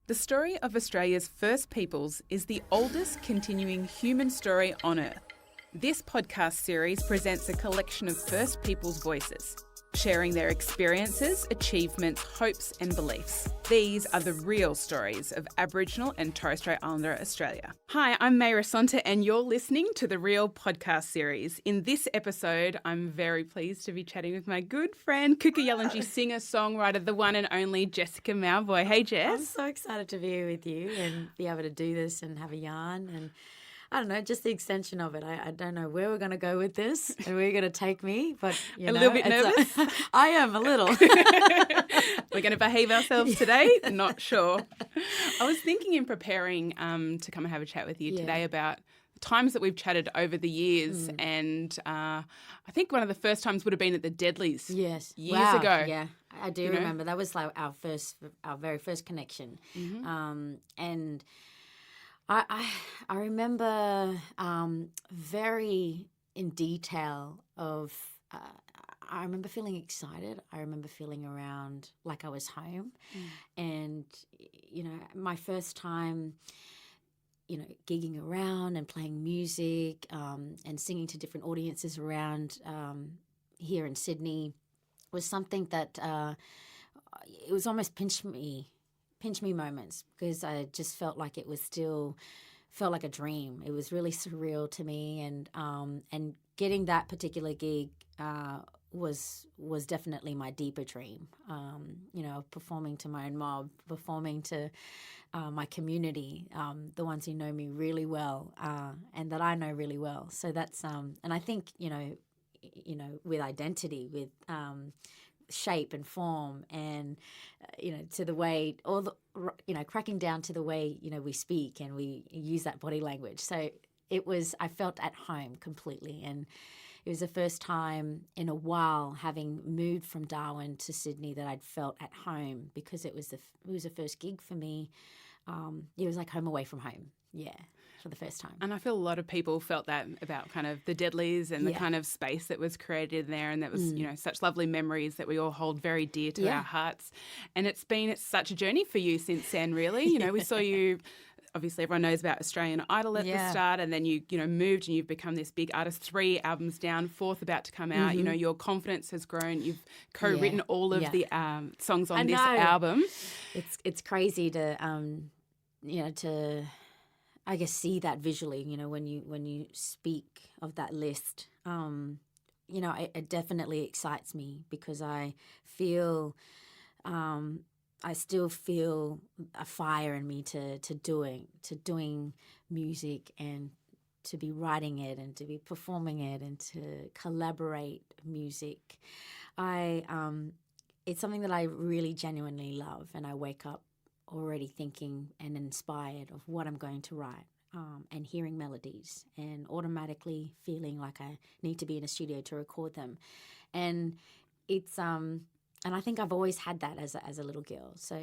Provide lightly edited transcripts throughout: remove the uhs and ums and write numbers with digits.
The story of Australia's First Peoples is the oldest continuing human story on Earth. This podcast series presents a collection of First Peoples voices, sharing their experiences, achievements, hopes and beliefs. These are the real stories of Aboriginal and Torres Strait Islander Australia. Hi, I'm Mayrah and you're listening to the Real podcast series. In this episode, I'm very pleased to be chatting with my good friend, Kuku-Yalanji singer-songwriter, the one and only Jessica Mauboy. Hey, Jess. I'm so excited to be here with you and be able to do this and have a yarn and I don't know, just the extension of it. I don't know where we're going to go with this and where you're going to take me, but a little bit nervous. I am a little. We're going to behave ourselves today? Not sure. I was thinking in preparing to come and have a chat with you today about times that we've chatted over the years, and I think one of the first times would have been at the Deadlies. Years ago. Yeah, I do remember. That was like our very first connection, and. I remember very in detail of, I remember feeling excited. I remember feeling around like I was home. And, you know, my first time, you know, gigging around and playing music and singing to different audiences around here in Sydney was something that it was almost pinch me moments, because I just felt like it was still felt like a dream. It was really surreal to me, and getting that particular gig was definitely my deeper dream. You know, performing to my own mob, performing to my community, the ones who know me really well, and that I know really well. So that's and I think you know with identity, with shape and form, and you know, to the way, all the, you know, cracking down to the way, you know, we speak and we use that body language. So I felt at home completely, and it was the first time in a while, having moved from Darwin to Sydney, that I'd felt at home, because it was the first gig for me. It was like home away from home. Yeah. For the first time. And I feel a lot of people felt that about kind of the Deadlies and the kind of space that was created there, and that was, you know, such lovely memories that we all hold very dear to our hearts. And it's such a journey for you since then, really. You know, we saw you, obviously everyone knows about Australian Idol at the start, and then you moved and you've become this big artist, 3 albums down, 4th about to come out. You know, your confidence has grown. You've co-written all of the songs on this album. It's crazy to, you know, to, I guess, see that visually, you know, when you speak of that list. You know, it definitely excites me, because I feel, I still feel a fire in me to doing music, and to be writing it, and to be performing it, and to collaborate music. It's something that I really genuinely love, and I wake up already thinking and inspired of what I'm going to write, and hearing melodies, and automatically feeling like I need to be in a studio to record them. And it's and I think I've always had that as a little girl. So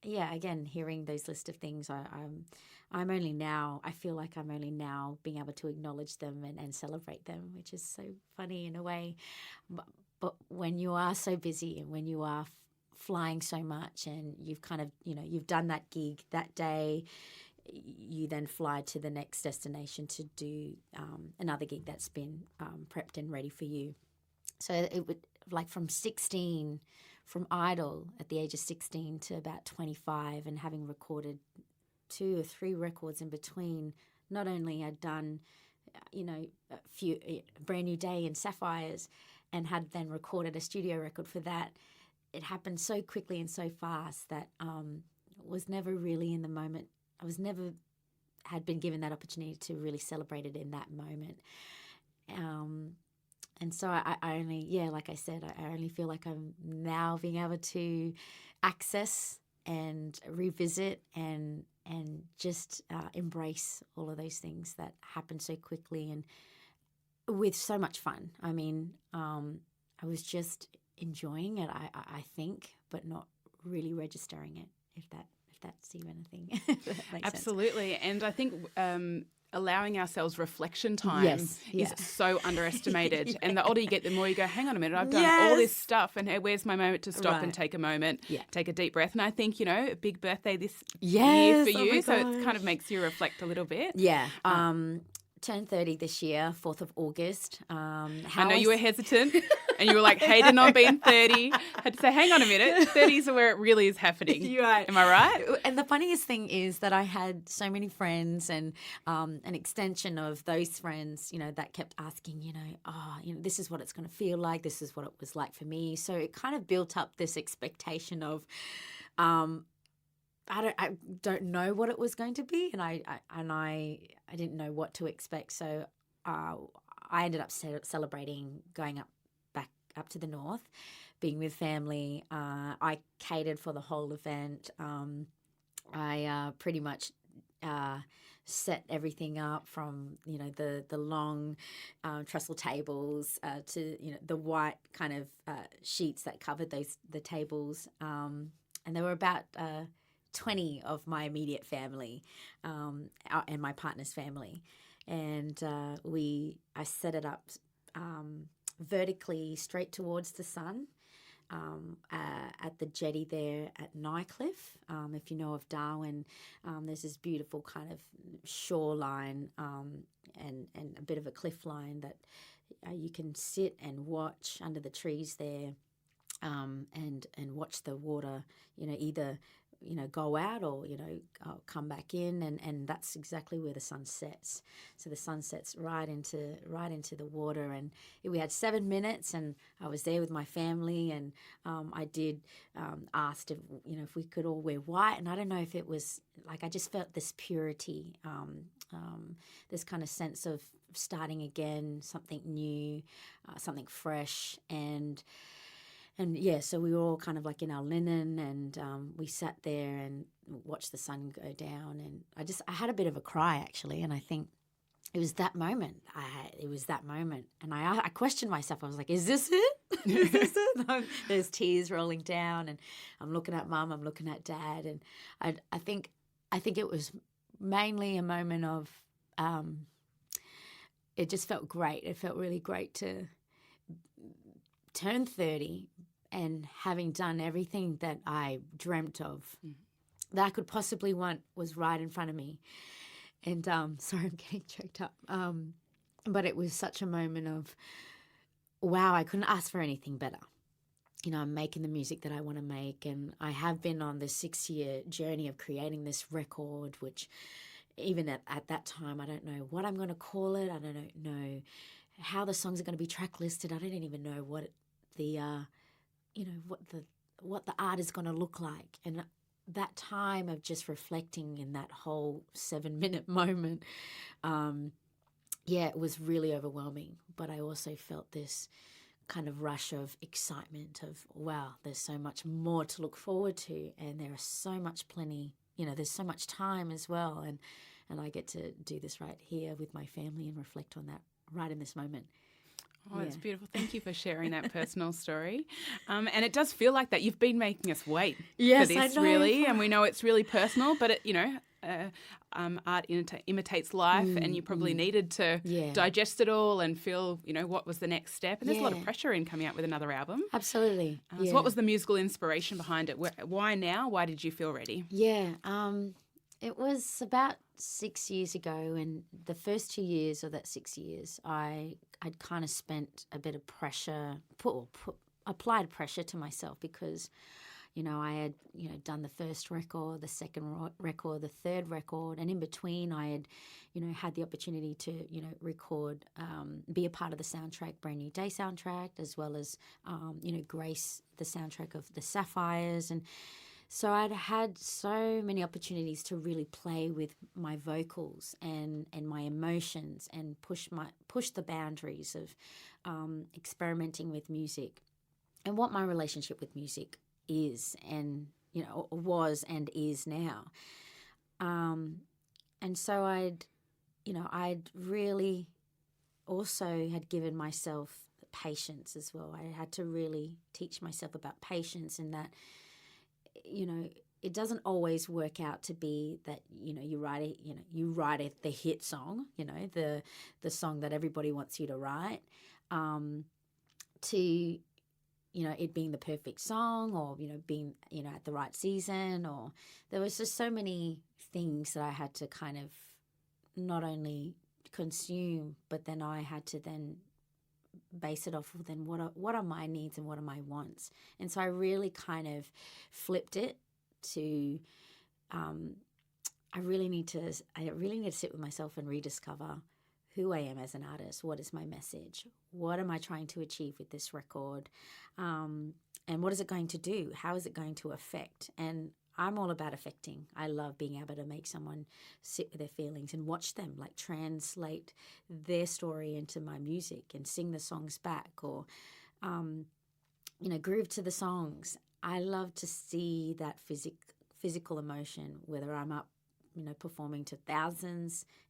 again, hearing those list of things, I'm only now, I feel like I'm only now being able to acknowledge them and celebrate them, which is so funny in a way. But when you are so busy, and when you are flying so much, and you've kind of, you know, you've done that gig that day, you then fly to the next destination to do another gig that's been prepped and ready for you. So it would, like, from Idol at the age of 16 to about 25, and having recorded 2 or 3 records in between. Not only I'd done, you know, a few Brand New Day and Sapphires, and had then recorded a studio record for that. It happened so quickly and so fast that was never really in the moment. I was never had been given that opportunity to really celebrate it in that moment. And so I only, like I said, I only feel like I'm now being able to access and revisit and just embrace all of those things that happened so quickly and with so much fun. I mean, I was just enjoying it, I think, but not really registering it, if that's even a thing. If that makes Absolutely. sense. And I think allowing ourselves reflection time Yes, is so underestimated. Yeah. And the older you get, the more you go, hang on a minute, I've done all this stuff, and where's my moment to stop and take a moment, take a deep breath. And I think, a big birthday this year for you, so it kind of makes you reflect a little bit. Yeah. Turned 30 this year, 4th of August. I know you were hesitant and you were like hating on being 30. Had to say, hang on a minute, 30s are where it really is happening. You're right. Am I right? And the funniest thing is that I had so many friends and an extension of those friends, that kept asking, this is what it's going to feel like. This is what it was like for me. So it kind of built up this expectation of I don't know what it was going to be, and I didn't know what to expect. So I ended up celebrating going back up to the north, being with family. I catered for the whole event. I pretty much set everything up from the long trestle tables to the white kind of sheets that covered the tables, and there were about 20 of my immediate family and my partner's family. And I set it up vertically straight towards the sun at the jetty there at Nycliffe. If you know of Darwin, there's this beautiful kind of shoreline and a bit of a cliff line that you can sit and watch under the trees there and watch the water, either go out or, come back in, and that's exactly where the sun sets. So the sun sets right into the water, and we had 7 minutes, and I was there with my family, and I did asked if we could all wear white, and I don't know if it was like I just felt this purity, this kind of sense of starting again, something new, something fresh, and yeah, so we were all kind of like in our linen, and we sat there and watched the sun go down, and I had a bit of a cry actually, and I think it was that moment. And I questioned myself. I was like, "Is this it? Is this it?" There's tears rolling down, and I'm looking at Mum, I'm looking at Dad, and I think it was mainly a moment of it just felt great. It felt really great to turn 30 and having done everything that I dreamt of that I could possibly want was right in front of me. And sorry, I'm getting choked up. But it was such a moment of, wow, I couldn't ask for anything better. I'm making the music that I want to make, and I have been on this 6-year journey of creating this record, which even at that time, I don't know what I'm going to call it. I don't know how the songs are going to be track listed. I don't even know what what the art is going to look like. And that time of just reflecting in that whole 7-minute moment, it was really overwhelming. But I also felt this kind of rush of excitement of, wow, there's so much more to look forward to, and there is so much there's so much time as well, and I get to do this right here with my family and reflect on that right in this moment. Oh, that's beautiful. Thank you for sharing that personal story. And it does feel like that. You've been making us wait for this, I know. really, and we know it's really personal, but art imitates life, and you probably needed to digest it all and feel, what was the next step. And there's a lot of pressure in coming out with another album. Absolutely. So what was the musical inspiration behind it? Why now? Why did you feel ready? Yeah, it was about 6 years ago, and the first 2 years of that 6 years, I'd kind of spent a bit of pressure, applied pressure to myself because, I had, done the first record, the second record, the third record, and in between I had, had the opportunity to, record, be a part of the soundtrack, Brand New Day soundtrack, as well as, grace the soundtrack of the Sapphires. And so I'd had so many opportunities to really play with my vocals and my emotions and push the boundaries of experimenting with music and what my relationship with music is and, was and is now. And so I'd really also had given myself patience as well. I had to really teach myself about patience, and that, it doesn't always work out to be that, you write the hit song, the song that everybody wants you to write, to, it being the perfect song, or, being, at the right season, or there was just so many things that I had to kind of not only consume, but then I had to then base it off of then what are my needs and what are my wants. And so I really kind of flipped it to I really need to sit with myself and rediscover who I am as an artist. What is my message? What am I trying to achieve with this record? And what is it going to do? How is it going to affect? And I'm all about affecting. I love being able to make someone sit with their feelings and watch them, like translate their story into my music and sing the songs back, or, groove to the songs. I love to see that physical emotion, whether I'm up, performing to a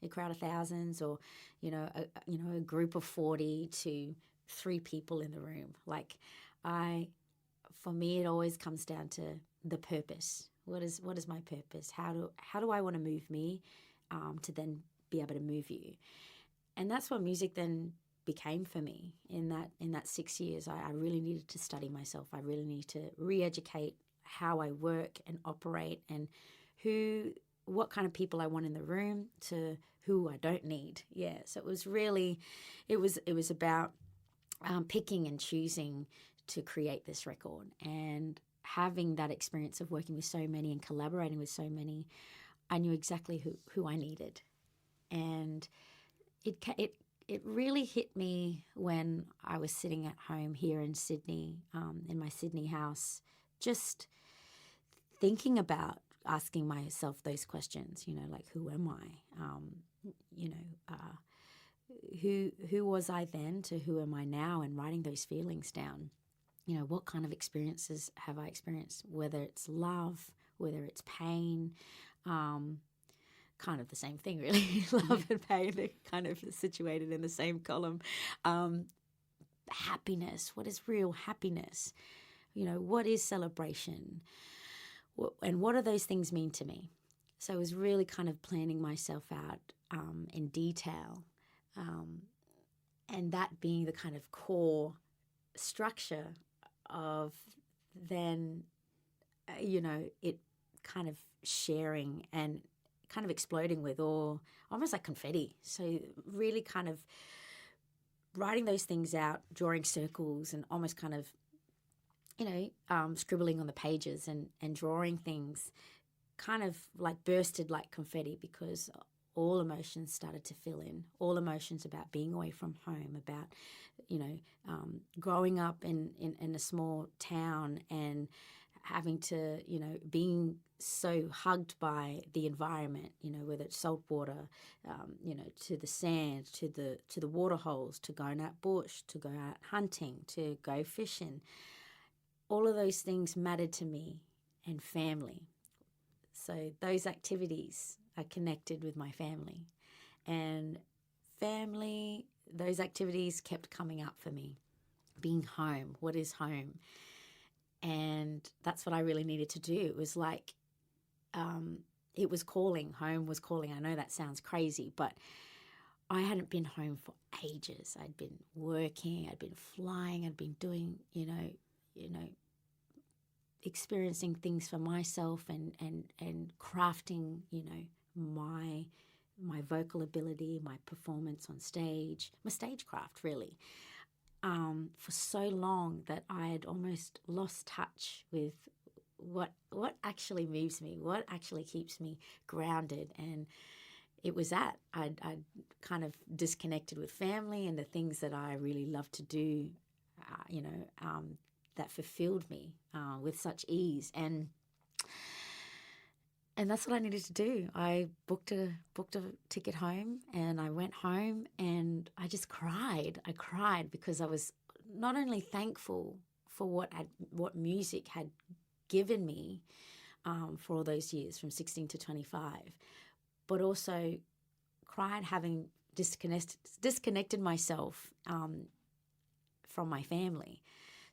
crowd of thousands, or, a group of 40 to 3 people in the room. Like, for me, it always comes down to the purpose. What is my purpose? How do I want to move me to then be able to move you? And that's what music then became for me. In that 6 years, I really needed to study myself. I really needed to re-educate how I work and operate, and what kind of people I want in the room to who I don't need. Yeah, so it was really, it was about picking and choosing to create this record, and having that experience of working with so many and collaborating with so many. I knew exactly who I needed, and it really hit me when I was sitting at home here in Sydney, in my Sydney house, just thinking about asking myself those questions, like, who am I? Who was I then to who am I now, and writing those feelings down. What kind of experiences have I experienced, whether it's love, whether it's pain, kind of the same thing, really. Love and pain are kind of situated in the same column. Happiness, what is real happiness? What is celebration? And what do those things mean to me? So I was really kind of planning myself out in detail, and that being the kind of core structure of then, it kind of sharing and kind of exploding with almost like confetti. So really kind of writing those things out, drawing circles, and almost kind of, scribbling on the pages and drawing things kind of like bursted like confetti, because all emotions started to fill in. All emotions about being away from home, about, growing up in a small town and having to, being so hugged by the environment, whether it's salt water, to the sand, to the water holes, to going out bush, to go out hunting, to go fishing. All of those things mattered to me, and family. So those activities are connected with my family. And family, those activities kept coming up for me. Being home, what is home? And that's what I really needed to do. It was like, it was calling, home was calling. I know that sounds crazy, but I hadn't been home for ages. I'd been working, I'd been flying, I'd been doing, experiencing things for myself and crafting, my vocal ability, my performance on stage, my stagecraft, really, for so long that I had almost lost touch with what actually moves me, what actually keeps me grounded. And it was that I'd kind of disconnected with family and the things that I really love to do, that fulfilled me with such ease. And that's what I needed to do. I booked a ticket home, and I went home, and I just cried. I cried because I was not only thankful for what music had given me for all those years, from 16 to 25, but also cried having disconnected myself from my family.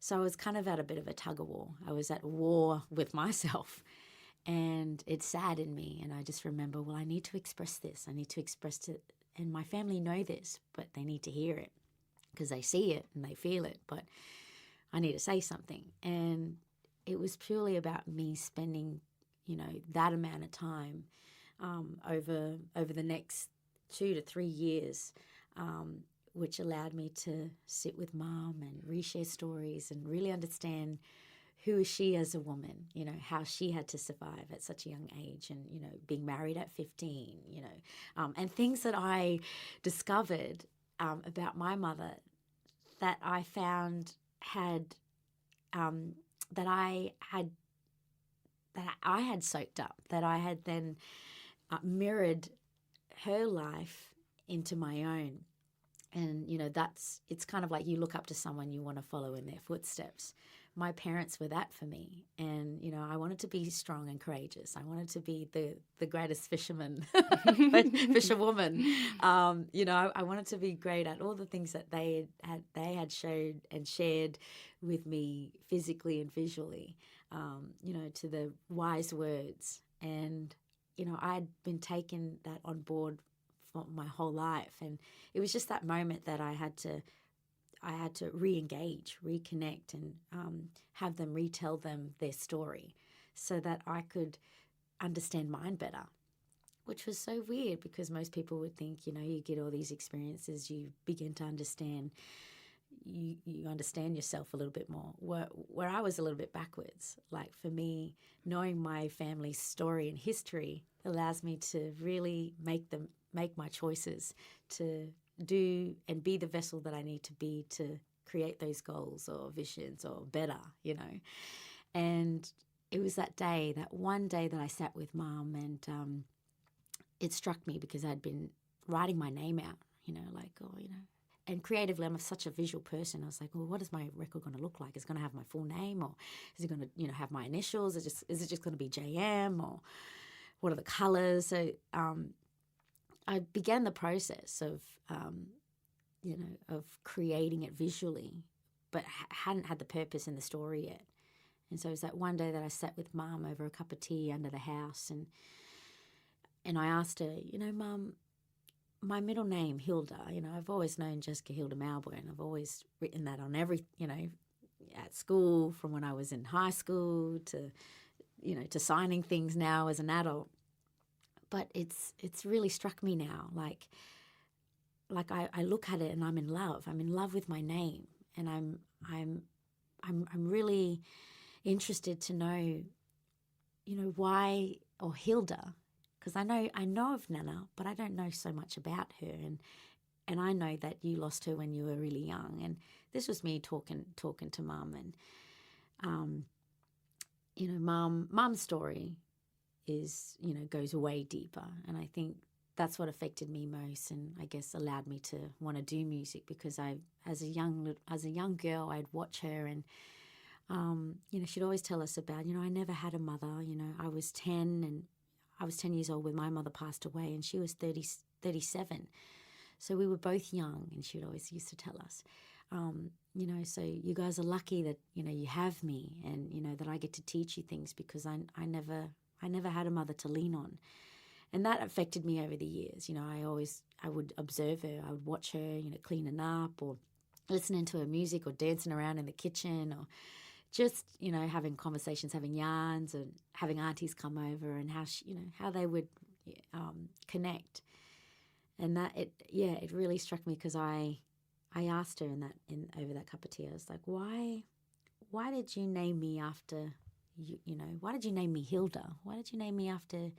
So I was kind of at a bit of a tug of war. I was at war with myself. And it saddened me. And I just remember, well, I need to express this. I need to express it. And my family know this, but they need to hear it because they see it and they feel it. But I need to say something. And it was purely about me spending, that amount of time over the next 2 to 3 years, which allowed me to sit with Mum and reshare stories and really understand who is she as a woman, how she had to survive at such a young age and, being married at 15, and things that I discovered about my mother that I found that I had soaked up, that I had then mirrored her life into my own. And, it's kind of like you look up to someone, you want to follow in their footsteps. My parents were that for me. And, I wanted to be strong and courageous. I wanted to be the greatest fisherwoman. I wanted to be great at all the things that they had showed and shared with me physically and visually, to the wise words. And, I'd been taking that on board for my whole life. And it was just that moment that I had to re-engage, reconnect, and have them retell them their story so that I could understand mine better, which was so weird because most people would think, you get all these experiences, you begin to understand, you understand yourself a little bit more, where I was a little bit backwards. Like for me, knowing my family's story and history allows me to really make my choices to do and be the vessel that I need to be to create those goals or visions or better, And it was that one day that I sat with Mum, and it struck me because I'd been writing my name out, and creatively I'm such a visual person. I was like, well, what is my record going to look like? Is it going to have my full name, or is it going to, have my initials? Is it just going to be JM, or what are the colours? So I began the process of, of creating it visually, but hadn't had the purpose in the story yet. And so it was that one day that I sat with Mum over a cup of tea under the house, and I asked her, Mum, my middle name, Hilda, I've always known Jessica Hilda Mauboy, and I've always written that on every, at school, from when I was in high school to, to signing things now as an adult. But it's really struck me now, like I look at it and I'm in love. I'm in love with my name, and I'm really interested to know, why, or Hilda, because I know of Nana, but I don't know so much about her, and I know that you lost her when you were really young, and this was me talking to Mum, and Mum's story is, goes way deeper. And I think that's what affected me most, and I guess allowed me to want to do music, because as a young girl, I'd watch her, and, she'd always tell us about, I never had a mother. I was 10 years old when my mother passed away, and she was 37. So we were both young, and she always used to tell us, so you guys are lucky that, you have me, and, that I get to teach you things, because I never had a mother to lean on. And that affected me over the years. I would observe her. I would watch her, cleaning up, or listening to her music, or dancing around in the kitchen, or just, having conversations, having yarns, and having aunties come over, and how they would connect. And that, it really struck me, because I asked her over that cup of tea, I was like, why did you name me after why did you name me Hilda? Why did you name me after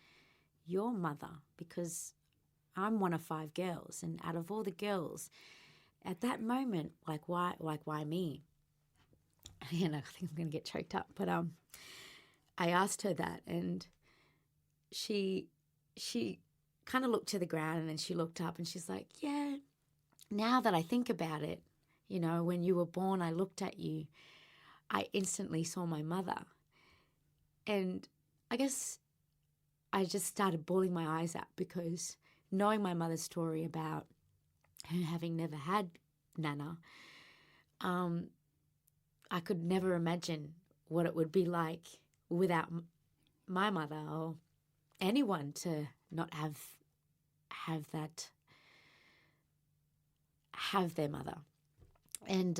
your mother? Because I'm one of 5 girls, and out of all the girls, at that moment, why me? I think I'm going to get choked up. But I asked her that, and she kind of looked to the ground, and then she looked up, and she's like, yeah, now that I think about it, when you were born, I looked at you, I instantly saw my mother. And I guess I just started bawling my eyes out, because knowing my mother's story about her having never had Nana, I could never imagine what it would be like without my mother or anyone to not have their mother. And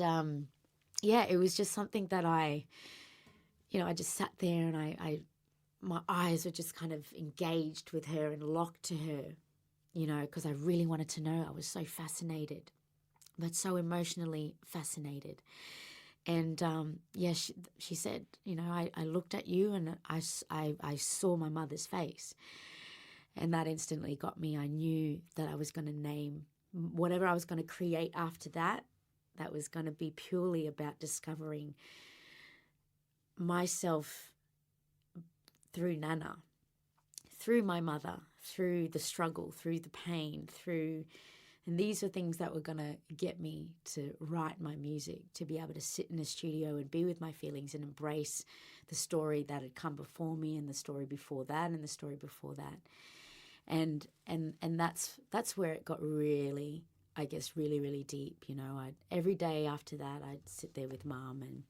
it was just something that I just sat there and I my eyes were just kind of engaged with her and locked to her, because I really wanted to know. I was so fascinated, but so emotionally fascinated. And she said, I looked at you and I saw my mother's face. And that instantly got me. I knew that I was going to name whatever I was going to create after that. That was going to be purely about discovering myself through Nana, through my mother, through the struggle, through the pain, and these are things that were going to get me to write my music, to be able to sit in a studio and be with my feelings and embrace the story that had come before me and the story before that and the story before that. And that's where it got really, I guess, really, really deep. Every day after that, I'd sit there with Mum and,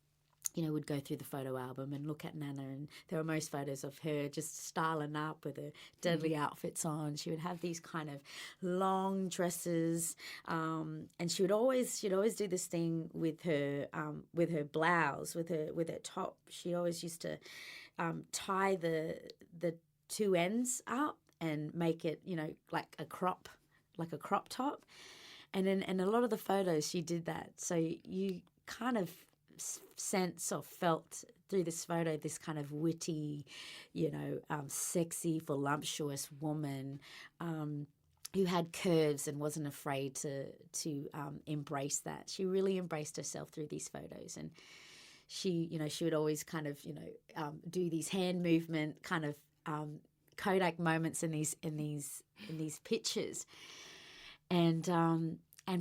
would go through the photo album and look at Nana, and there were most photos of her just styling up with her deadly outfits on. She would have these kind of long dresses, and she'd always do this thing with her blouse, with her top. She always used to tie the two ends up and make it, like a crop top. And in a lot of the photos, she did that. So you kind of sense or felt through this photo this kind of witty, sexy, voluptuous woman who had curves and wasn't afraid to embrace that. She really embraced herself through these photos. And she would always kind of, do these hand movement kind of Kodak moments in these pictures, and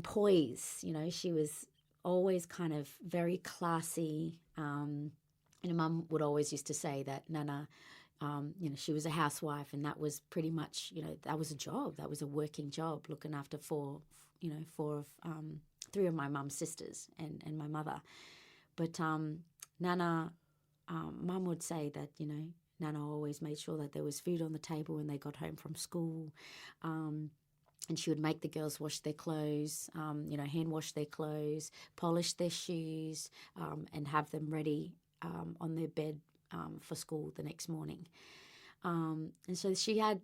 poise. She was always kind of very classy. Mum would always used to say that Nana, she was a housewife, and that was pretty much, that was a job. That was a working job, looking after three of my mum's sisters and my mother. But Nana, Mum would say that, Nana always made sure that there was food on the table when they got home from school. And she would make the girls wash their clothes, hand wash their clothes, polish their shoes, and have them ready on their bed for school the next morning. And so she had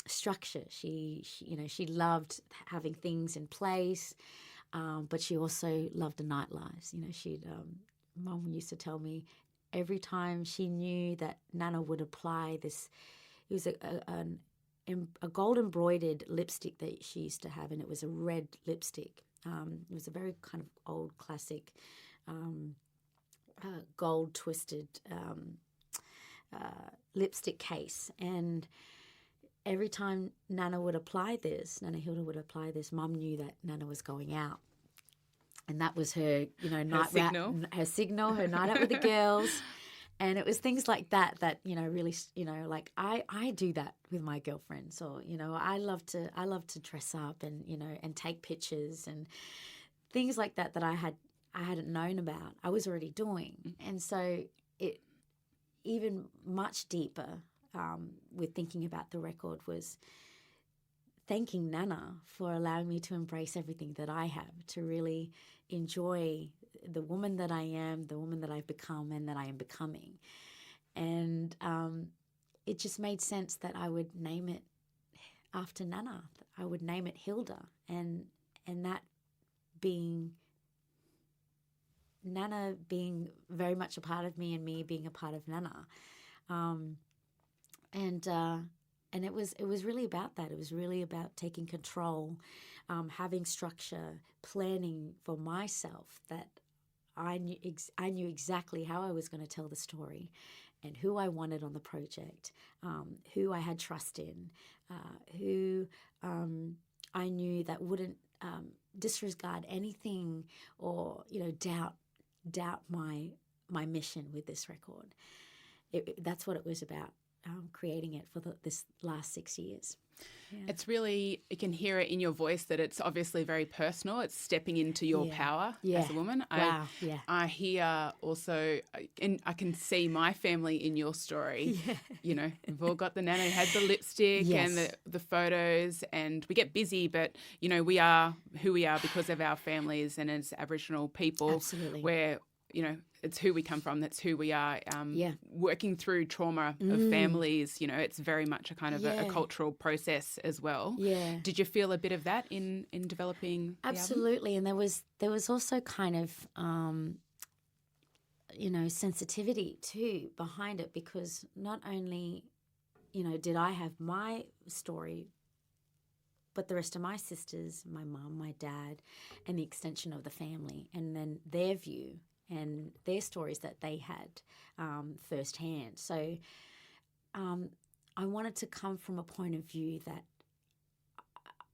structure. She loved having things in place, but she also loved the nightlives. Mum used to tell me every time she knew that Nana would apply this, it was a gold embroidered lipstick that she used to have, and it was a red lipstick. It was a very kind of old classic gold twisted lipstick case. And every time Nana Hilda would apply this, Mum knew that Nana was going out. And that was her, her signal, her night out with the girls. And it was things like that really, like I do that with my girlfriends, or, I love to dress up and, and take pictures and things like that I hadn't known about. I was already doing. And so it even much deeper with thinking about the record was thanking Nana for allowing me to embrace everything that I have, to really enjoy the woman that I am, the woman that I've become and that I am becoming. And it just made sense that I would name it after Nana. I would name it Hilda, and that being Nana being very much a part of me and me being a part of Nana. And it was really about that. It was really about taking control, having structure, planning for myself, that I knew exactly how I was going to tell the story and who I wanted on the project, who I had trust in, who I knew that wouldn't disregard anything or, doubt my mission with this record. That's what it was about. creating it for this last 6 years. Yeah. It's really, you can hear it in your voice that it's obviously very personal. It's stepping into your power as a woman. Wow. I hear also, and I can see my family in your story. Yeah. You know, we've all got the nana who had the lipstick and the photos, and we get busy, but, you know, we are who we are because of our families and as Aboriginal people. Absolutely. Where, you know, it's who we come from. That's who we are. Working through trauma of families, you know, it's very much a kind of a cultural process as well. Yeah. Did you feel a bit of that in developing the Absolutely. And there was also kind of, you know, sensitivity too behind it, because not only, you know, did I have my story, but the rest of my sisters, my mum, my dad, and the extension of the family, and then their view and their stories that they had firsthand. So I wanted to come from a point of view that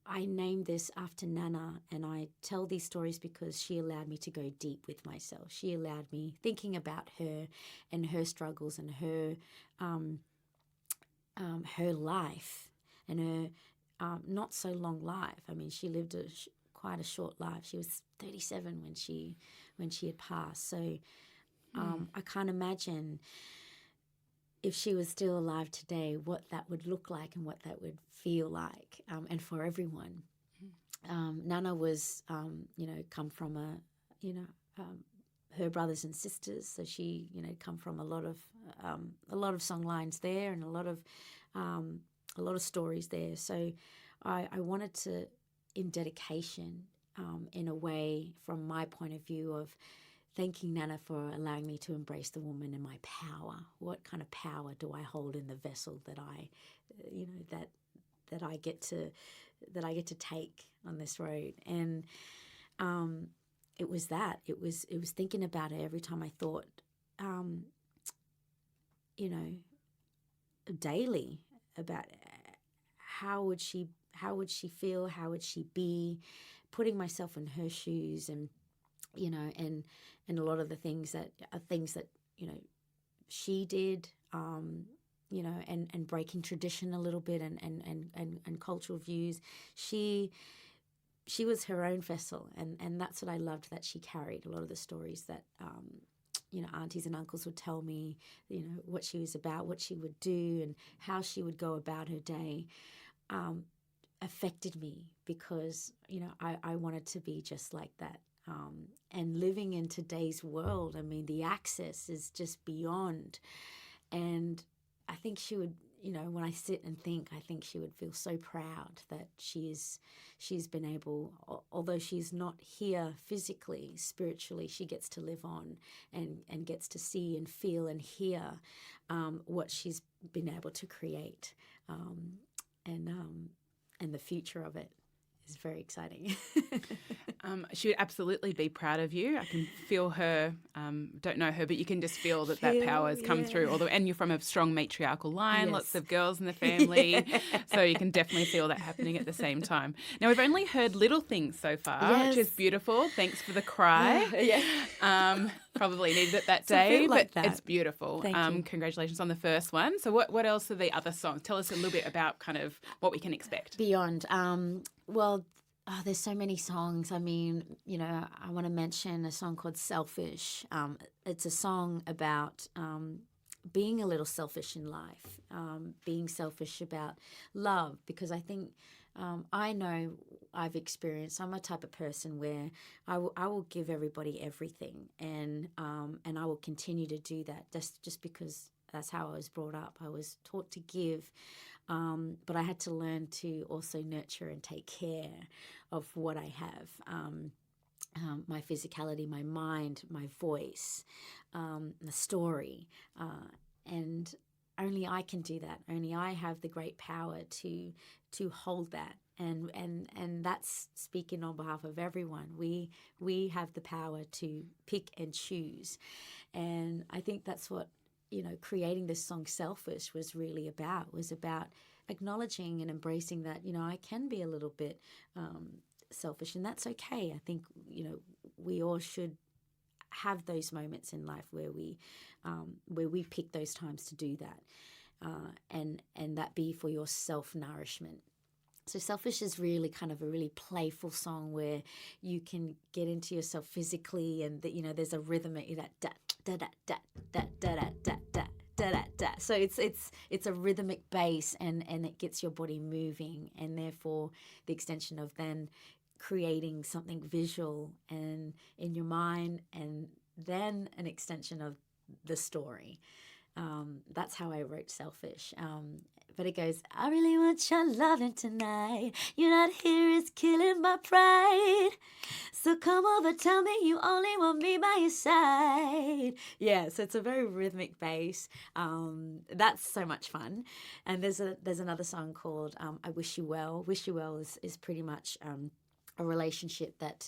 I named this after Nana, and I tell these stories because she allowed me to go deep with myself. She allowed me thinking about her and her struggles and her life and her not so long life. I mean, she lived quite a short life. She was 37 when she had passed. So I can't imagine if she was still alive today what that would look like and what that would feel like, and for everyone. Nana was, you know, come from her brothers and sisters, so she, you know, come from a lot of song lines there and a lot of stories there. So I wanted to, in dedication, in a way, from my point of view of thanking Nana for allowing me to embrace the woman and my power. What kind of power do I hold in the vessel that I, you know, that I get to take on this road? And it was that. It was thinking about it every time I thought, you know, daily about how would she feel, how would she be, putting myself in her shoes, and, you know, and a lot of the things that you know she did, you know, and breaking tradition a little bit and cultural views. She was her own vessel, and that's what I loved that she carried. A lot of the stories that you know, aunties and uncles would tell me, you know, what she was about, what she would do, and how she would go about her day, affected me, because, you know, I wanted to be just like that. And living in today's world, I mean, the access is just beyond. And I think she would, you know, when I sit and think, I think she would feel so proud that she's been able, although she's not here physically, spiritually, she gets to live on and gets to see and feel and hear what she's been able to create. And the future of it is very exciting. She would absolutely be proud of you. I can feel her, don't know her, but you can just feel that power has come through. And you're from a strong matriarchal line, lots of girls in the family. So you can definitely feel that happening at the same time. Now, we've only heard little things so far, which is beautiful. Thanks for the cry. Probably needed it that day, but it's beautiful. Thank you. Congratulations on the first one. So what else are the other songs? Tell us a little bit about kind of what we can expect. Beyond. Well, there's so many songs. I mean, you know, I want to mention a song called Selfish. It's a song about being a little selfish in life, being selfish about love, because I think I know I've experienced, I'm a type of person where I will give everybody everything, and I will continue to do that just because that's how I was brought up. I was taught to give, but I had to learn to also nurture and take care of what I have. My physicality, my mind, my voice, the story, and only I can do that. Only I have the great power to hold that, and that's speaking on behalf of everyone. We have the power to pick and choose, and I think that's what, you know, creating this song Selfish was really about. Was about acknowledging and embracing that, you know, I can be a little bit selfish, and that's okay. I think, you know, we all should have those moments in life where we pick those times to do that. and that be for your self-nourishment. So Selfish is really kind of a really playful song where you can get into yourself physically, and there's a rhythm that da da da da da da da da da da da da. So it's a rhythmic bass, and it gets your body moving, and therefore the extension of then creating something visual and in your mind, and then an extension of the story. That's how I wrote Selfish. But it goes, I really want your loving tonight. You're not here, it's killing my pride. So come over, tell me you only want me by your side. Yeah, so it's a very rhythmic bass. That's so much fun. And there's another song called I Wish You Well. Wish You Well is pretty much a relationship that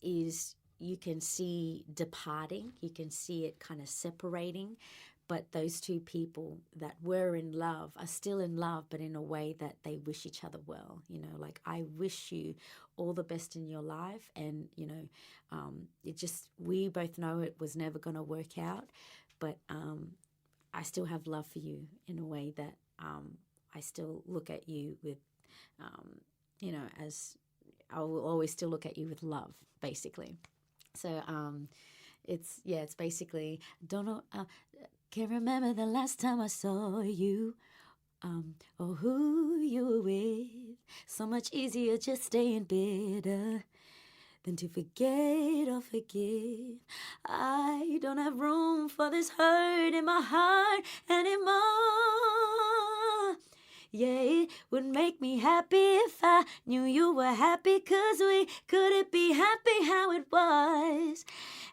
is, you can see departing, you can see it kind of separating, but those two people that were in love are still in love, but in a way that they wish each other well. Like, I wish you all the best in your life, and we both know it was never going to work out, but I still have love for you in a way that I still look at you with, as I will always still look at you with love, basically. So it's basically, don't know, can't remember the last time I saw you, or who you were with. So much easier just staying bitter than to forget or forgive. I don't have room for this hurt in my heart anymore. Yeah, it would make me happy if I knew you were happy, 'cause we couldn't be happy how it was.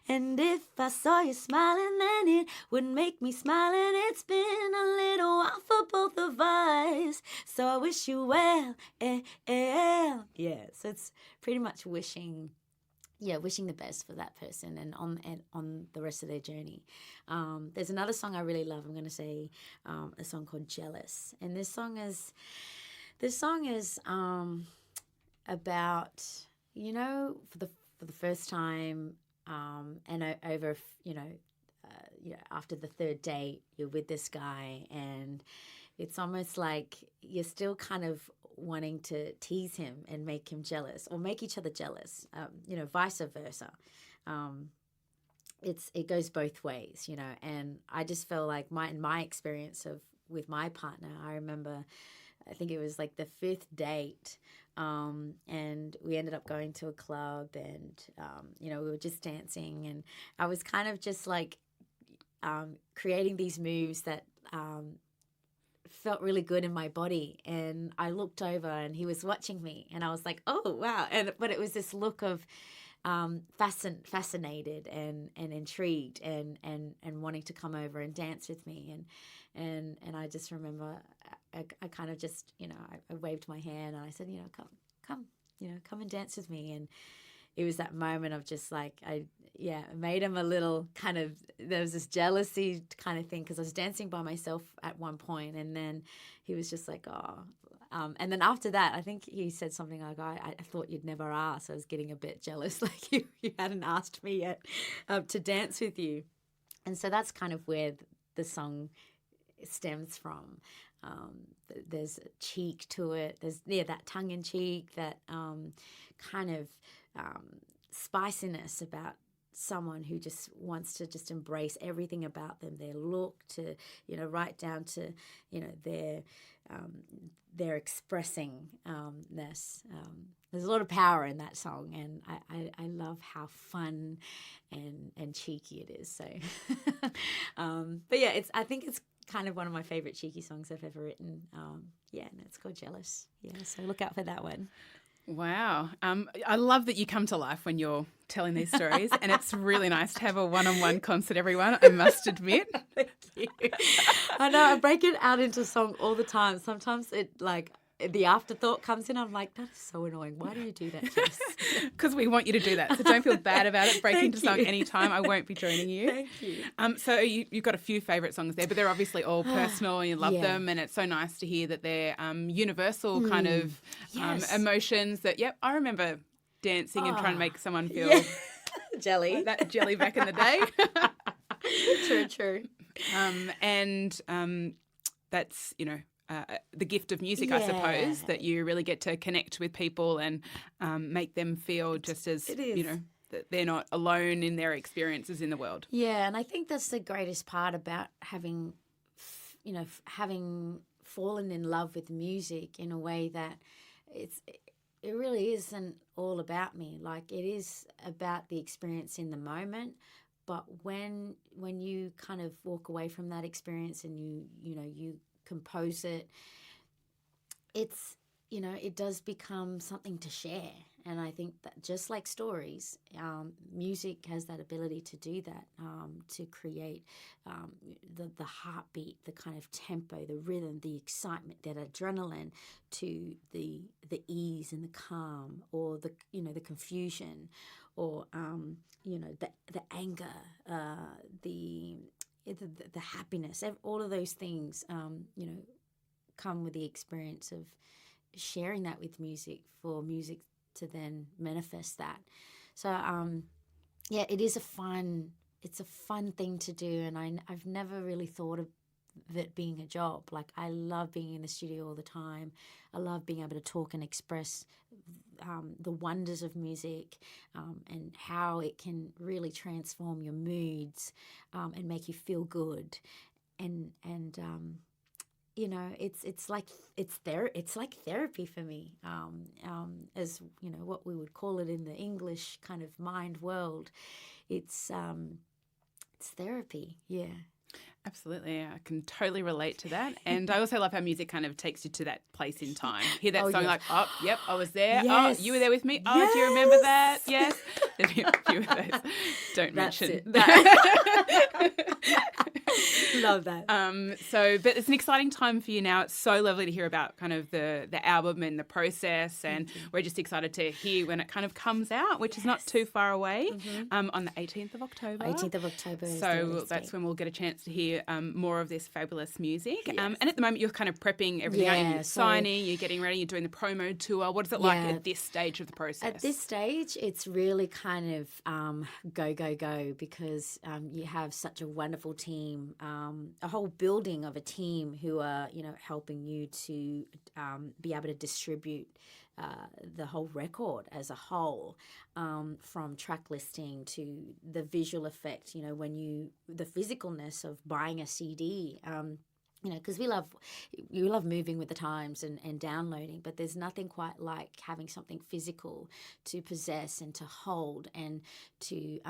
And if I saw you smiling, then it would make me smile, and it's been a little while for both of us. So I wish you well, Yeah, so it's pretty much wishing the best for that person and on the rest of their journey. There's another song I really love. I'm going to say a song called Jealous. And this song is about, for the first time, and over, after the third date, you're with this guy, and it's almost like you're still kind of wanting to tease him and make him jealous, or make each other jealous, vice versa. It goes both ways, and I just felt like in my experience with my partner, I remember, I think it was like the fifth date, and we ended up going to a club, and we were just dancing, and I was kind of just like creating these moves that felt really good in my body, and I looked over and he was watching me, and I was like, oh wow. But it was this look of fascinated and intrigued and wanting to come over and dance with me, and I just remember I kind of just I waved my hand and I said, come and dance with me. And it was that moment of just like, I made him a little kind of, there was this jealousy kind of thing, because I was dancing by myself at one point, and then he was just like, oh. And then after that, I think he said something like, I thought you'd never ask. I was getting a bit jealous, like you hadn't asked me yet to dance with you. And so that's kind of where the song stems from. There's a cheek to it. There's that tongue in cheek, that kind of spiciness about someone who just wants to just embrace everything about them, their look to right down to their expressingness. There's a lot of power in that song, and I love how fun and cheeky it is. So, but yeah, I think it's kind of one of my favorite cheeky songs I've ever written. And it's called Jealous. Yeah, so look out for that one. Wow. I love that you come to life when you're telling these stories, and it's really nice to have a one-on-one concert, everyone, I must admit. Thank you. I know, I break it out into song all the time. Sometimes the afterthought comes in. I'm like, that is so annoying. Why do you do that, Jess? Because we want you to do that. So don't feel bad about it. Break into song anytime. I won't be joining you. Thank you. So you've got a few favourite songs there, but they're obviously all personal and you love them. And it's so nice to hear that they're universal kind of emotions that, I remember dancing and trying to make someone feel jelly. like that jelly back in the day. True. That's, the gift of music, I suppose, that you really get to connect with people and make them feel just as, that they're not alone in their experiences in the world. Yeah, and I think that's the greatest part about having fallen in love with music in a way that it really isn't all about me. Like, it is about the experience in the moment. But when you kind of walk away from that experience and you compose it, it does become something to share. And I think that just like stories, music has that ability to do that, to create the heartbeat, the kind of tempo, the rhythm, the excitement, that adrenaline, to the ease and the calm, or the confusion, or the anger, the happiness. All of those things, come with the experience of sharing that with music, for music to then manifest that. So it is a fun thing to do, and I've never really thought of it being a job. Like, I love being in the studio all the time. I love being able to talk and express the wonders of music, and how it can really transform your moods, and make you feel good, and it's like therapy for me, as what we would call it in the English kind of mind world. It's therapy. Yeah. Absolutely. I can totally relate to that. And I also love how music kind of takes you to that place in time. Hear that song, like, oh, yep, I was there. Yes. Oh, you were there with me. Oh, Yes. do you remember that? Yes. There's a few of those. Don't That's mention it. that. Love that. But it's an exciting time for you now. It's so lovely to hear about kind of the album and the process, and we're just excited to hear when it kind of comes out, which is not too far away, on the 18th of October. 18th of October. So that's when we'll get a chance to hear more of this fabulous music. Yes. And at the moment, you're kind of prepping everything out. You're signing, you're getting ready, you're doing the promo tour. What is it like at this stage of the process? At this stage, it's really kind of go, because you have such a wonderful team, a whole building of a team who are, helping you to be able to distribute the whole record as a whole, from track listing to the visual effect, the physicalness of buying a CD, because we love moving with the times and downloading, but there's nothing quite like having something physical to possess and to hold and to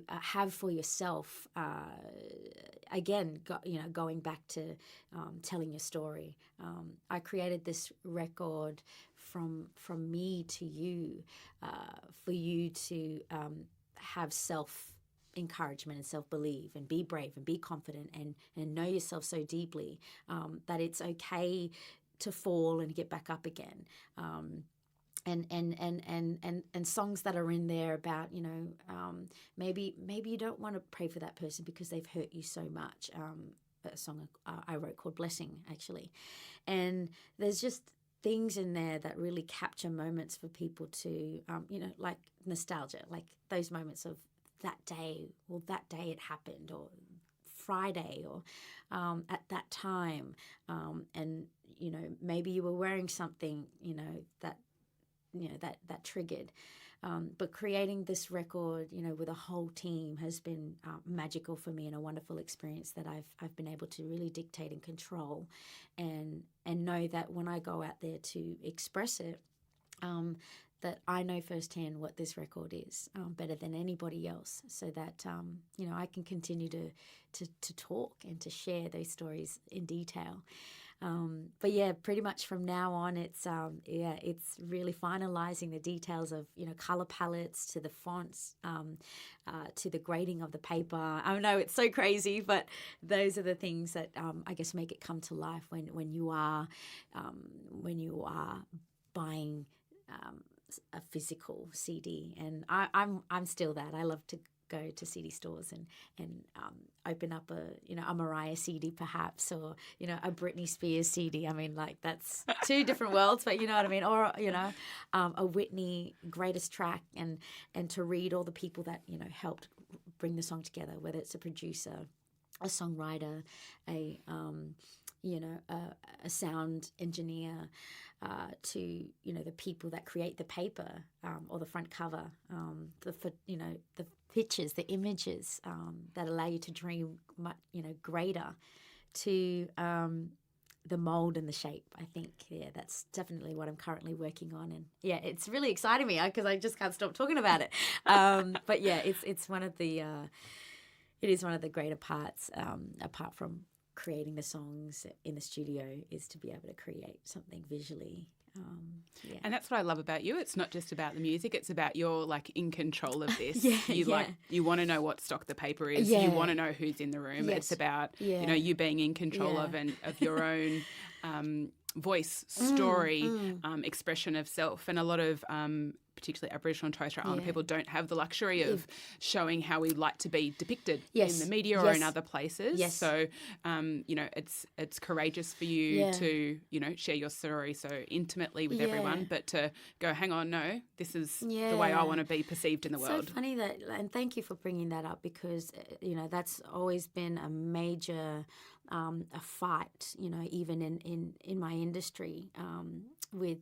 have for yourself. Again, going back to telling your story. I created this record from me to you, for you to have self-encouragement and self-belief, and be brave and be confident, and know yourself so deeply, that it's okay to fall and get back up again. And songs that are in there about, maybe you don't want to pray for that person because they've hurt you so much. A song I wrote called Blessing, actually. And there's just things in there that really capture moments for people to, like nostalgia, like those moments of that day it happened, or Friday, or at that time. And, maybe you were wearing something, that triggered. But creating this record, with a whole team has been magical for me, and a wonderful experience that I've been able to really dictate and control, and know that when I go out there to express it, that I know firsthand what this record is, better than anybody else, so that I can continue to talk and to share those stories in detail. But yeah, pretty much from now on, it's really finalizing the details of, color palettes, to the fonts, to the grading of the paper. I know it's so crazy, but those are the things that I guess make it come to life when you are buying a physical CD. And I'm still that. I love to go to CD stores and open up a Mariah CD perhaps, or a Britney Spears CD. I mean, like, that's two different worlds, but you know what I mean. Or a Whitney greatest track, and to read all the people that helped bring the song together, whether it's a producer, a songwriter, a sound engineer, to the people that create the paper or the front cover, the pictures, the images that allow you to dream much greater, to the mold and the shape. I think that's definitely what I'm currently working on, and it's really exciting me because I just can't stop talking about it. But it's one of the it is one of the greater parts, apart from creating the songs in the studio, is to be able to create something visually. And that's what I love about you. It's not just about the music. It's about you're like in control of this. You want to know what stock the paper is. You want to know who's in the room. Yes. It's about you being in control of your own voice, story, expression of self. And a lot of particularly Aboriginal and Torres Strait Islander people don't have the luxury of showing how we like to be depicted in the media or in other places. Yes. So, it's courageous for you to, share your story so intimately with everyone, but to go, hang on, no, this is the way I want to be perceived in the world. It's so funny that, and thank you for bringing that up, because, that's always been a major a fight, even in my industry, with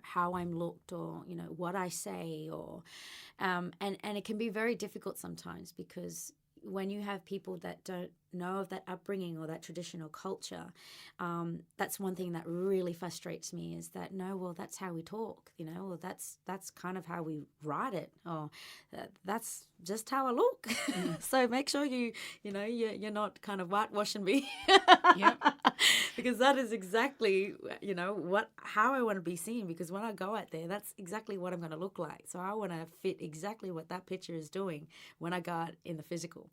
how I'm looked, or what I say, or and it can be very difficult sometimes, because when you have people that don't know of that upbringing or that traditional culture, that's one thing that really frustrates me, is that, no, well, that's how we talk, or that's kind of how we write it, or that's just how I look. So make sure you're not kind of whitewashing me. Yep. Because that is exactly, how I want to be seen, because when I go out there, that's exactly what I'm going to look like. So I want to fit exactly what that picture is doing when I go out in the physical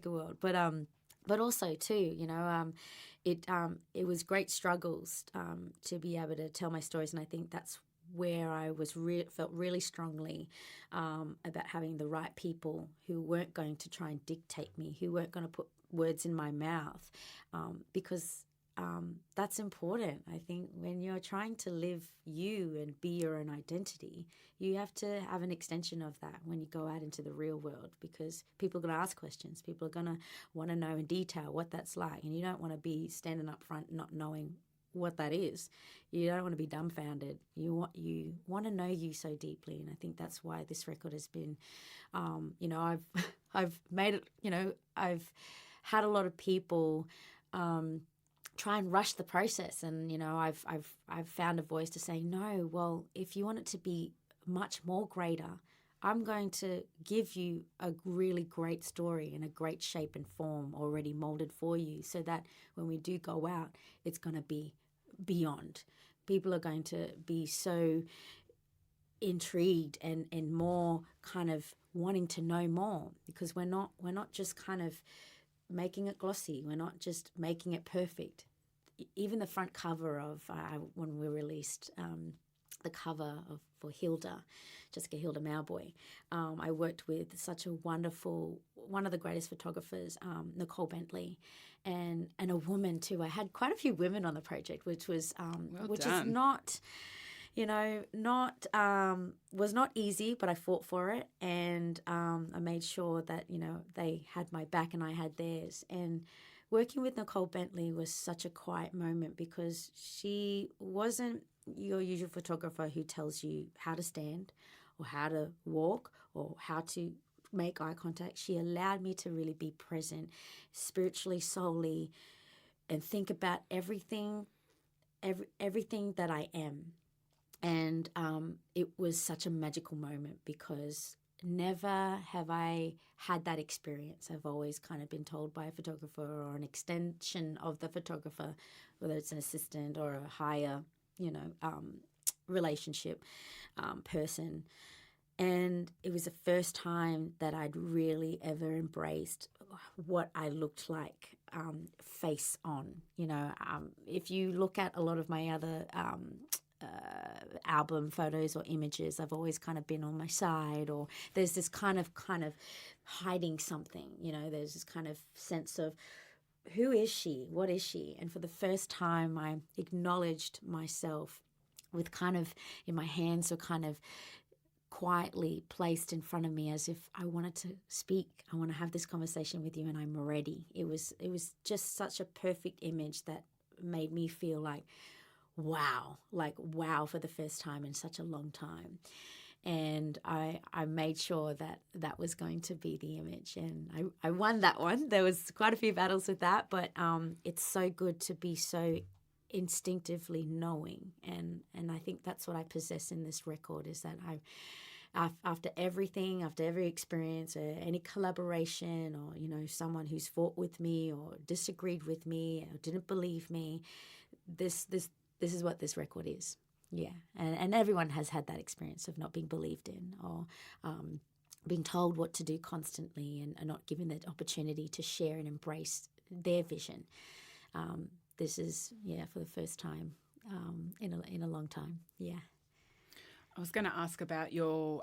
world. But also too, it was great struggles to be able to tell my stories, and I think that's where I felt really strongly about having the right people who weren't going to try and dictate me, who weren't going to put words in my mouth, because that's important. I think when you're trying to live you and be your own identity, you have to have an extension of that when you go out into the real world, because people are going to ask questions. People are going to want to know in detail what that's like, and you don't want to be standing up front not knowing what that is. You don't want to be dumbfounded. You want to know you so deeply, and I think that's why this record has been, I've made it. I've had a lot of people try and rush the process, and I've found a voice to say, no, well, if you want it to be much more greater, I'm going to give you a really great story in a great shape and form already molded for you, so that when we do go out, it's going to be beyond. People are going to be so intrigued and more kind of wanting to know more, because we're not just kind of making it glossy. We're not just making it perfect. Even the front cover of when we released the cover for Hilda, Hilda Mauboy, I worked with such a wonderful, one of the greatest photographers, Nicole Bentley, and a woman too. I had quite a few women on the project, which was is not, was not easy, but I fought for it, and I made sure that they had my back and I had theirs. And working with Nicole Bentley was such a quiet moment, because she wasn't your usual photographer who tells you how to stand or how to walk or how to make eye contact. She allowed me to really be present spiritually, soully, and think about everything that I am. And it was such a magical moment, because never have I had that experience. I've always kind of been told by a photographer or an extension of the photographer, whether it's an assistant or a higher, relationship person. And it was the first time that I'd really ever embraced what I looked like face on. If you look at a lot of my other album photos or images, I've always kind of been on my side, or there's this kind of hiding something, there's this kind of sense of, who is she? What is she? And for the first time, I acknowledged myself with kind of, in my hands, or kind of quietly placed in front of me as if I wanted to speak. I want to have this conversation with you and I'm ready. It was just such a perfect image that made me feel like wow for the first time in such a long time. And I made sure that was going to be the image, and I won that one. There was quite a few battles with that, but it's so good to be so instinctively knowing, and I think that's what I possess in this record, is that after everything, after every experience or any collaboration, or someone who's fought with me or disagreed with me or didn't believe me, this is what this record is. Yeah, and everyone has had that experience of not being believed in, or being told what to do constantly, and not given that opportunity to share and embrace their vision. This is, for the first time in a long time. Yeah. I was going to ask about your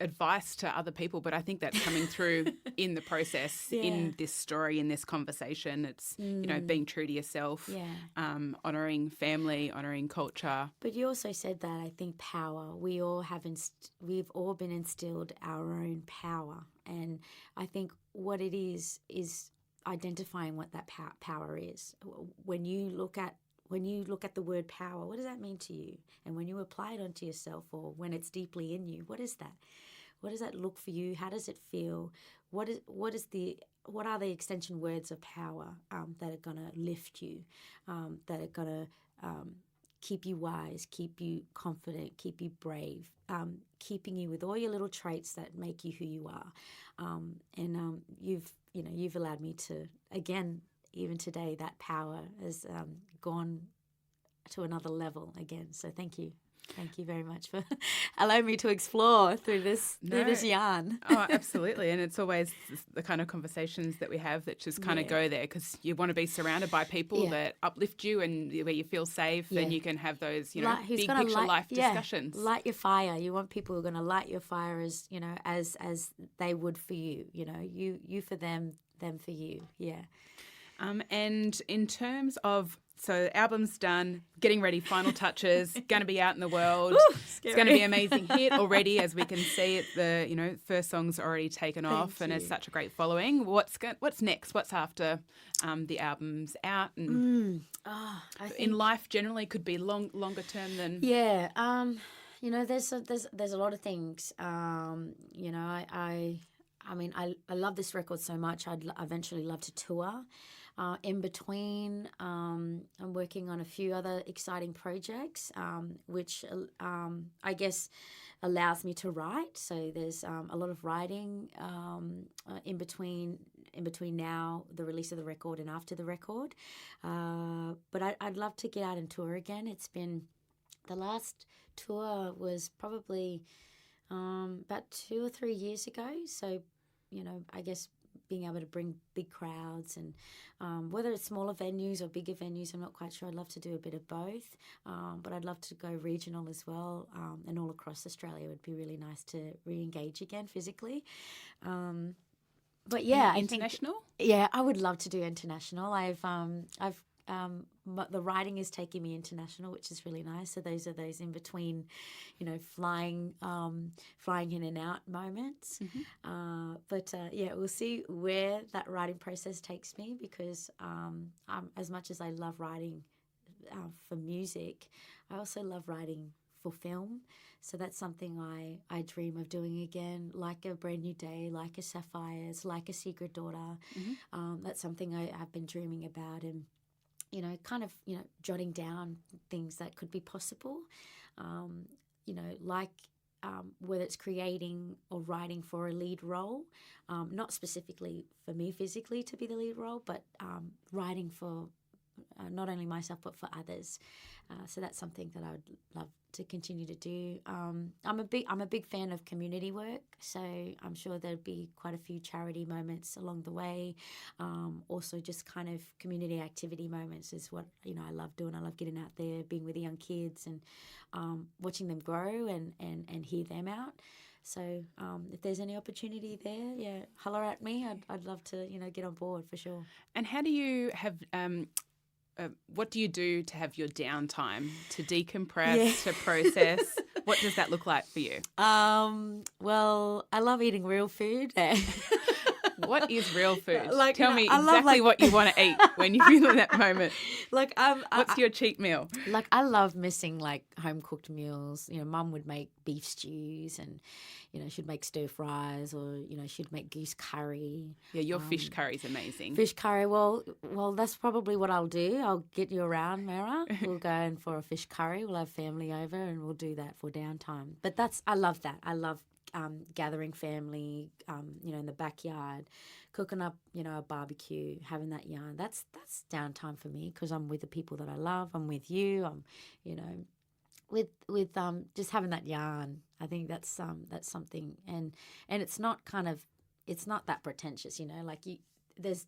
advice to other people, but I think that's coming through in the process, in this story, in this conversation. It's, being true to yourself, honouring family, honouring culture. But you also said that, I think, power. We've all been instilled our own power. And I think what it is identifying what that power is. When you look at the word power, what does that mean to you? And when you apply it onto yourself, or when it's deeply in you, what is that? What does that look for you? How does it feel? What are the extension words of power that are going to lift you, that are going to keep you wise, keep you confident, keep you brave, keeping you with all your little traits that make you who you are. And you've allowed me to, again, even today, that power has gone to another level again. So thank you. Thank you very much for allowing me to explore through this yarn. Oh, absolutely. And it's always the kind of conversations that we have that just kind of go there, because you want to be surrounded by people that uplift you and where you feel safe, and you can have those, big picture life discussions. Light your fire. You want people who are going to light your fire as they would for you. You for them for you. Yeah. And in terms of, so album's done, getting ready, final touches, going to be out in the world. Ooh, it's going to be an amazing hit already, as we can see it. The first song's already taken off, and it's such a great following. What's next? What's after the album's out? And I think in life generally could be longer term than there's a lot of things. I love this record so much. I'd eventually love to tour. In between, I'm working on a few other exciting projects, which I guess allows me to write. So there's a lot of writing in between now, the release of the record, and after the record. But I'd love to get out and tour again. It's been, the last tour was probably about 2 or 3 years ago. So, I guess being able to bring big crowds, and whether it's smaller venues or bigger venues, I'm not quite sure. I'd love to do a bit of both, but I'd love to go regional as well, and all across Australia. It would be really nice to re-engage again physically. But yeah, international? I would love to do international. The writing is taking me international, which is really nice. So those are those in between, flying in and out moments. Mm-hmm. But we'll see where that writing process takes me, because as much as I love writing for music, I also love writing for film. So that's something I dream of doing again, like A Brand New Day, like A Sapphires, like A Secret Daughter. Mm-hmm. That's something I've been dreaming about, and jotting down things that could be possible, whether it's creating or writing for a lead role, not specifically for me physically to be the lead role, but writing for not only myself but for others. So that's something that I would love to continue to do. I'm a big fan of community work, so I'm sure there'd be quite a few charity moments along the way. Also, just kind of community activity moments is what I love doing. I love getting out there, being with the young kids, and watching them grow and hear them out. So if there's any opportunity there, holler at me. I'd love to get on board for sure. And how do you have what do you do to have your downtime, to decompress, to process? What does that look like for you? Well, I love eating real food. What is real food? Like, Tell you know, me I love, exactly like- what you want to eat when you feel in that moment. Like, What's your cheat meal? Like, I love missing, like, home-cooked meals. You know, Mum would make beef stews and, you know, she'd make stir fries or, you know, she'd make goose curry. Yeah, your fish curry's amazing. Fish curry, well, that's probably what I'll do. I'll get you around, Mayrah. We'll go in for a fish curry. We'll have family over and we'll do that for downtime. But I love that. I love gathering family, you know, in the backyard, cooking up, you know, a barbecue, having that yarn. That's downtime for me because I'm with the people that I love. I'm with you. I'm, you know, with just having that yarn. I think that's something, and it's not that pretentious, you know. Like there's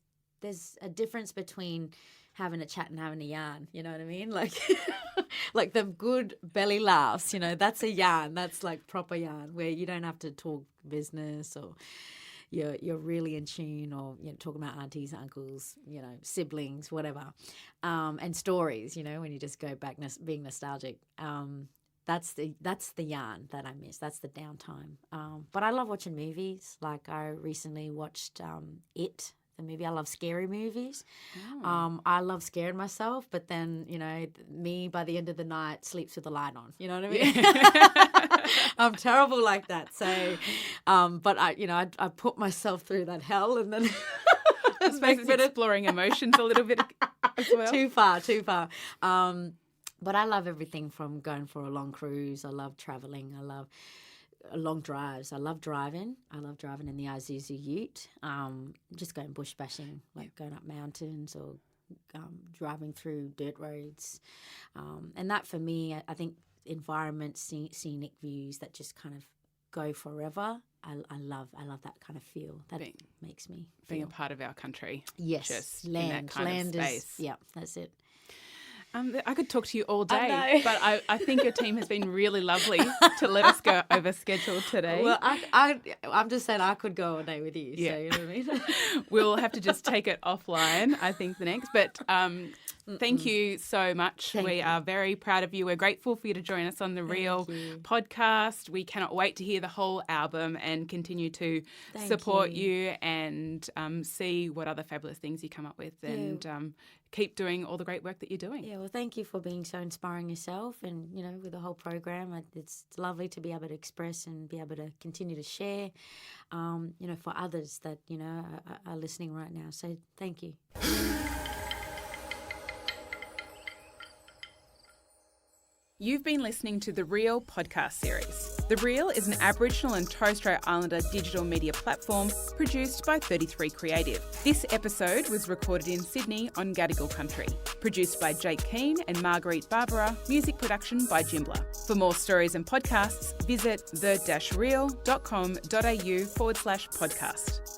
a difference between having a chat and having a yarn, you know what I mean? Like like the good belly laughs, you know, that's a yarn. That's like proper yarn where you don't have to talk business or you're really in tune, or you know, talking about aunties, uncles, you know, siblings, whatever, and stories, you know, when you just go back being nostalgic. That's the yarn that I miss. That's the downtime. But I love watching movies. Like I recently watched It, the movie. I love scary movies. Oh. I love scaring myself, but then, you know, me by the end of the night sleeps with the light on. You know what I mean? Yeah. I'm terrible like that. So, but I put myself through that hell and then it's exploring emotions a little bit as well. Too far. But I love everything from going for a long cruise. I love traveling. I love long drives. I love driving. I love driving in the Isuzu Ute. Just going bush bashing, like going up mountains or driving through dirt roads. And that for me, I think environments, scenic views that just kind of go forever. I love that kind of feel. That makes me feel. Being a part of our country. Yes, just land. In that kind land of space. Yeah, that's it. I could talk to you all day, I know. but I think your team has been really lovely to let us go over schedule today. Well, I'm just saying I could go all day with you. Yeah. So you know what I mean? We'll have to just take it offline, I think, the next. But thank you so much. We are very proud of you. We're grateful for you to join us on the Real podcast. We cannot wait to hear the whole album and continue to support you and see what other fabulous things you come up with and keep doing all the great work that you're doing. Yeah, well, thank you for being so inspiring yourself and, you know, with the whole program. It's lovely to be able to express and be able to continue to share, you know, for others that, you know, are listening right now. So thank you. You've been listening to the Real podcast series. The Real is an Aboriginal and Torres Strait Islander digital media platform produced by 33 Creative. This episode was recorded in Sydney on Gadigal country. Produced by Keane and Marguerite Barbara. Music production by Jimbler. For more stories and podcasts, visit the-real.com.au/podcast.